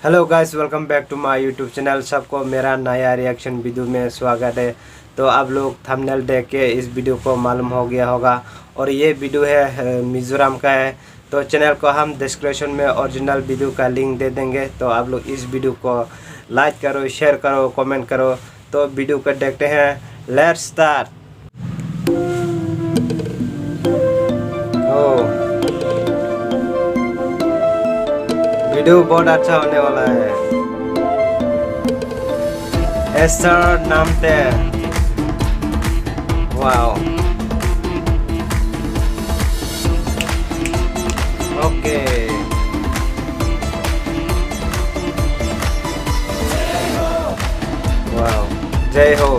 Hello guys, welcome back to my YouTube channel. सबको मेरा नया रिएक्शन वीडियो में स्वागत है। तो आप लोग थंबनेल देख के इस वीडियो को मालूम हो गया होगा और ये वीडियो है मिज़ोरम का है। तो चैनल को हम डिस्क्रिप्शन में ओरिजिनल वीडियो का लिंक दे देंगे। तो आप लोग इस वीडियो को लाइक करो, शेयर करो, कमेंट करो। तो वीडियो को देखते हैं। Let's start. वीडियो बहुत अच्छा होने वाला है। एस्टर नाम से वाओ। ओके, वाओ, जय हो।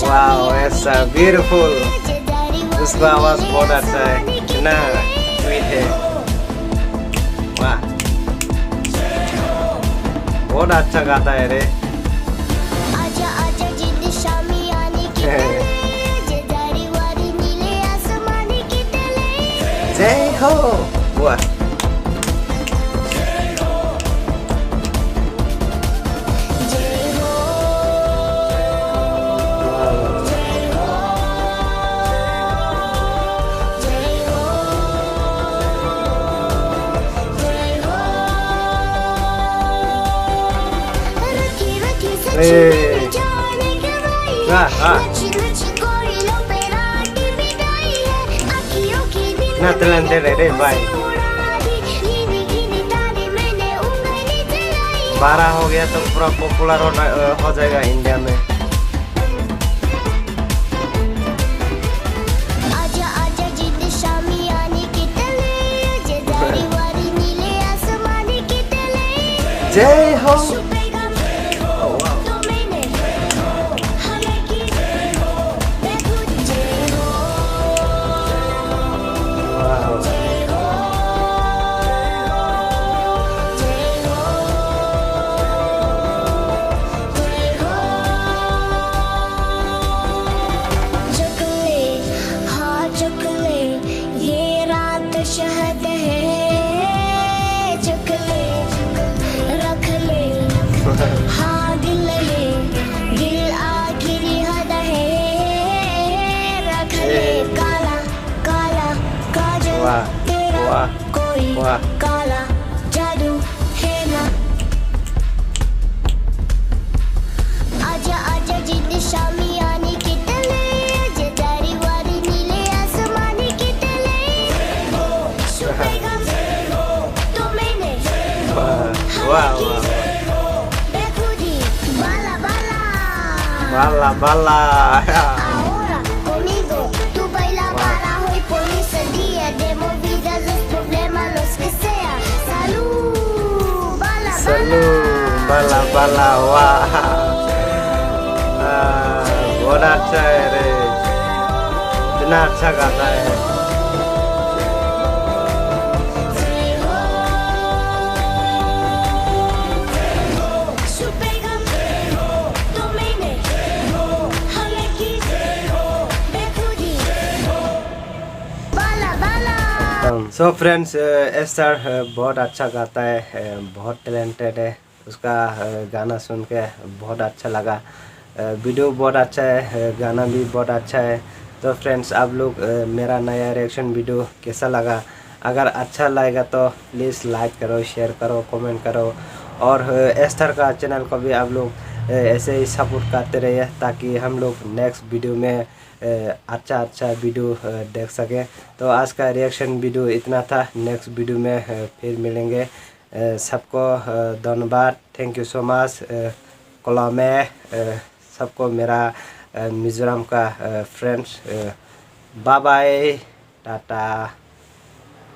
वाओ, ऐसा ब्यूटीफुल। उसका आवाज बहुत अच्छा है, इतना स्वीट है। वाह, बहुत अच्छा गाता है रे। जय हो। वाह, ना talented है रे भाई। 12 हो गया तो पूरा पॉपुलर हो जाएगा इंडिया में। जय हो। शहद है, चकले रख ले, हाँ दिल ले, दिल आखिरी हद है, रख ले काला काला काजल तेरा कोई काला जादू है ना। आजा आजा जिद शामी आने की तले, जदारी वारी नीले आसमानी की तले। Bala bala. Ahora conmigo tú baila bala, hoy por ese día de movidas, los problemas los que sea. Salud, bala Salud, bala bala. Wah, बहुत अच्छा है रे, इतना अच्छा गाता है। सो फ्रेंड्स, एस्टर बहुत अच्छा गाता है, बहुत टैलेंटेड है। उसका गाना सुन के बहुत अच्छा लगा। वीडियो बहुत अच्छा है, गाना भी बहुत अच्छा है। तो फ्रेंड्स, आप लोग मेरा नया रिएक्शन वीडियो कैसा लगा? अगर अच्छा लगेगा तो प्लीज़ लाइक करो, शेयर करो, कमेंट करो। और एस्टर का चैनल को भी आप लोग ऐसे ही सपोर्ट करते रहिए ताकि हम लोग नेक्स्ट वीडियो में अच्छा वीडियो देख सकें। तो आज का रिएक्शन वीडियो इतना था। नेक्स्ट वीडियो में फिर मिलेंगे। सबको धन्यवाद, थैंक यू सो मच। कलामे सबको मेरा मिज़ोरम का फ्रेंड्स, बाय बाय, टाटा।